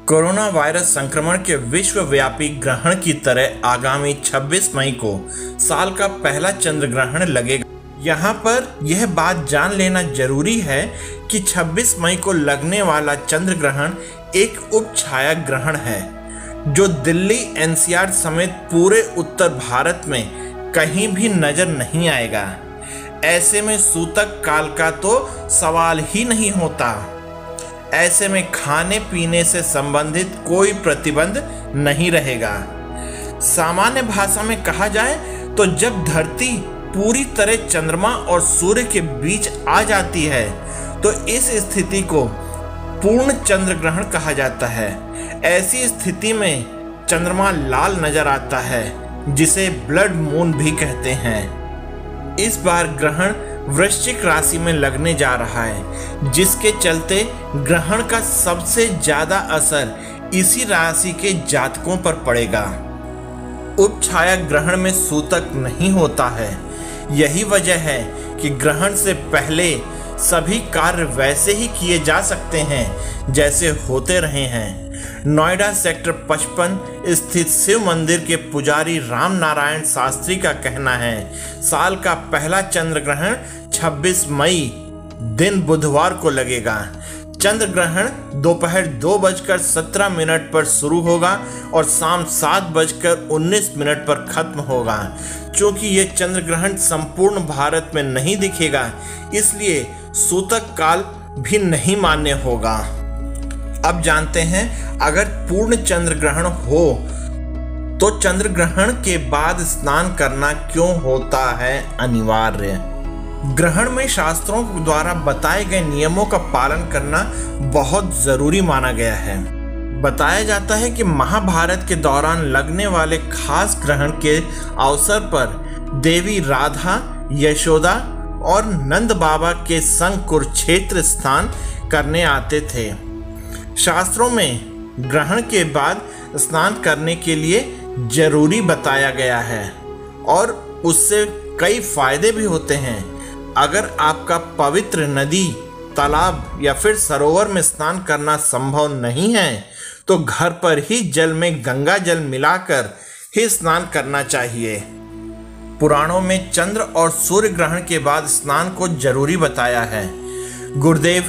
Corona virus संक्रमण के विश्वव्यापी ग्रहण की तरह आगामी 26 मई को साल का पहला चंद्र ग्रहण लगेगा। यहाँ पर यह बात जान लेना जरूरी है कि 26 मई को लगने वाला चंद्र ग्रहण एक उपछाया ग्रहण है जो दिल्ली एनसीआर समेत पूरे उत्तर भारत में कहीं भी नजर नहीं आएगा। ऐसे में सूतक काल का तो सवाल ही नहीं होता। ऐसे में खाने पीने से संबंधित कोई प्रतिबंध नहीं रहेगा। सामान्य भाषा में कहा जाए तो जब धरती पूरी तरह चंद्रमा और सूर्य के बीच आ जाती है तो इस स्थिति को पूर्ण चंद्र ग्रहण कहा जाता है। ऐसी स्थिति में चंद्रमा लाल नजर आता है जिसे ब्लड मून भी कहते हैं। इस बार ग्रहण वृश्चिक राशि में लगने जा रहा है जिसके चलते ग्रहण का सबसे ज्यादा असर इसी राशि के जातकों पर पड़ेगा। उपछाया ग्रहण में सूतक नहीं होता है। यही वजह है कि ग्रहण से पहले सभी कार्य वैसे ही किए जा सकते हैं जैसे होते रहे हैं। नोएडा सेक्टर 55 स्थित शिव मंदिर के पुजारी राम नारायण शास्त्री का कहना है साल का पहला चंद्र ग्रहण 26 मई दिन बुधवार को लगेगा। चंद्र ग्रहण दोपहर 2:17 पर शुरू होगा और शाम 7:19 पर खत्म होगा। चूंकि ये चंद्र ग्रहण संपूर्ण भारत में नहीं दिखेगा इसलिए सूतक काल भी नहीं मान्य होगा। अब जानते हैं अगर पूर्ण चंद्र ग्रहण हो तो चंद्र ग्रहण के बाद स्नान करना क्यों होता है अनिवार्य। ग्रहण में शास्त्रों द्वारा बताए गए नियमों का पालन करना बहुत जरूरी माना गया है। बताया जाता है कि महाभारत के दौरान लगने वाले खास ग्रहण के अवसर पर देवी राधा, यशोदा और नंद बाबा के संग कुरुक्षेत्र स्नान करने आते थे। शास्त्रों में ग्रहण के बाद स्नान करने के लिए जरूरी बताया गया है और उससे कई फायदे भी होते हैं। अगर आपका पवित्र नदी, तालाब या फिर सरोवर में स्नान करना संभव नहीं है तो घर पर ही जल में गंगा जल मिलाकर ही स्नान करना चाहिए। पुराणों में चंद्र और सूर्य ग्रहण के बाद स्नान को जरूरी बताया है। गुरुदेव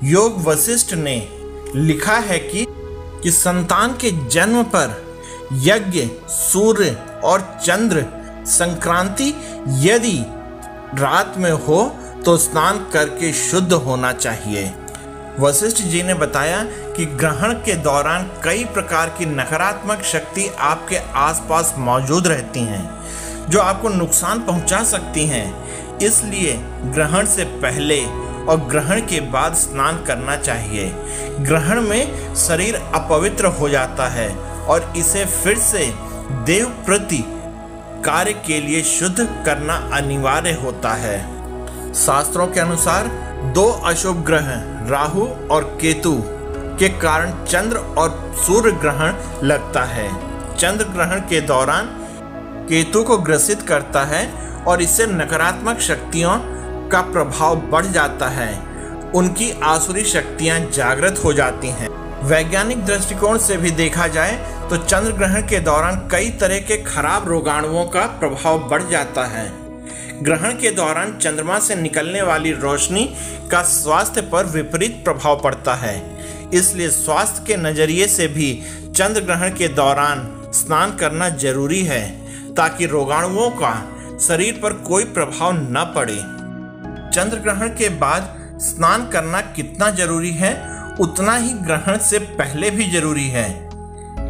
योग वशिष्ठ ने लिखा है कि संतान के जन्म पर यज्ञ, सूर्य और चंद्र संक्रांति यदि रात में हो तो स्नान करके शुद्ध होना चाहिए। वशिष्ठ जी ने बताया कि ग्रहण के दौरान कई प्रकार की नकारात्मक शक्ति आपके आसपास मौजूद रहती हैं जो आपको नुकसान पहुंचा सकती हैं। इसलिए ग्रहण से पहले और ग्रहण के बाद स्नान करना चाहिए। ग्रहण में शरीर अपवित्र हो जाता है और इसे फिर से देव प्रति कार्य के लिए शुद्ध करना अनिवार्य होता है। शास्त्रों के अनुसार 2 अशुभ ग्रह राहु और केतु के कारण चंद्र और सूर्य ग्रहण लगता है। चंद्र ग्रहण के दौरान केतु को ग्रसित करता है और इससे नकारात्मक शक्तियों का प्रभाव बढ़ जाता है। उनकी आसुरी शक्तियां जागृत हो जाती हैं। वैज्ञानिक दृष्टिकोण से भी देखा जाए तो चंद्र ग्रहण के दौरान कई तरह के खराब रोगाणुओं का प्रभाव बढ़ जाता है। ग्रहण के दौरान चंद्रमा से निकलने वाली रोशनी का स्वास्थ्य पर विपरीत प्रभाव पड़ता है। इसलिए स्वास्थ्य के नजरिए से भी चंद्र ग्रहण के दौरान स्नान करना जरूरी है ताकि रोगाणुओं का शरीर पर कोई प्रभाव न पड़े। चंद्र ग्रहण के बाद स्नान करना कितना जरूरी है उतना ही ग्रहण से पहले भी जरूरी है।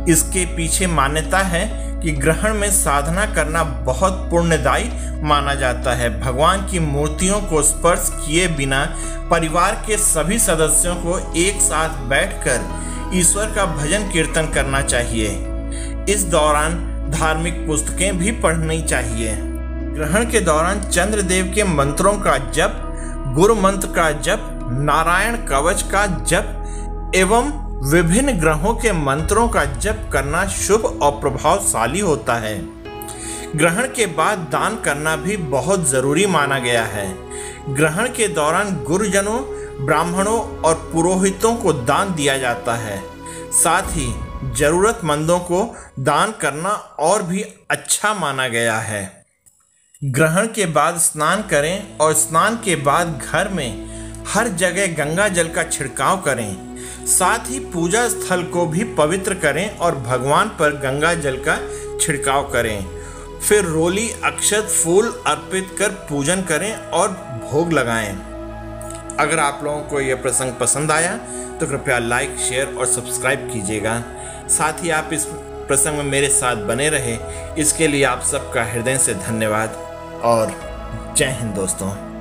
इसके पीछे मान्यता है कि ग्रहण में साधना करना बहुत पुण्यदायी माना जाता है। भगवान की मूर्तियों को स्पर्श किए बिना परिवार के सभी सदस्यों को एक साथ बैठकर ईश्वर का भजन कीर्तन करना चाहिए। इस दौरान धार्मिक पुस्तकें भी पढ़नी चाहिए। ग्रहण के दौरान चंद्रदेव के मंत्रों का जप, गुरु मंत्र का जप, नारायण कवच का जप एवं विभिन्न ग्रहों के मंत्रों का जप करना शुभ और प्रभावशाली होता है। ग्रहण के बाद दान करना भी बहुत जरूरी माना गया है। ग्रहण के दौरान गुरुजनों, ब्राह्मणों और पुरोहितों को दान दिया जाता है। साथ ही जरूरतमंदों को दान करना और भी अच्छा माना गया है। ग्रहण के बाद स्नान करें और स्नान के बाद घर में हर जगह गंगा जल का छिड़काव करें। साथ ही पूजा स्थल को भी पवित्र करें और भगवान पर गंगा जल का छिड़काव करें। फिर रोली, अक्षत, फूल अर्पित कर पूजन करें और भोग लगाएं। अगर आप लोगों को यह प्रसंग पसंद आया तो कृपया लाइक, शेयर और सब्सक्राइब कीजिएगा। साथ ही आप इस प्रसंग में मेरे साथ बने रहे, इसके लिए आप सबका हृदय से धन्यवाद और जय हिंद दोस्तों।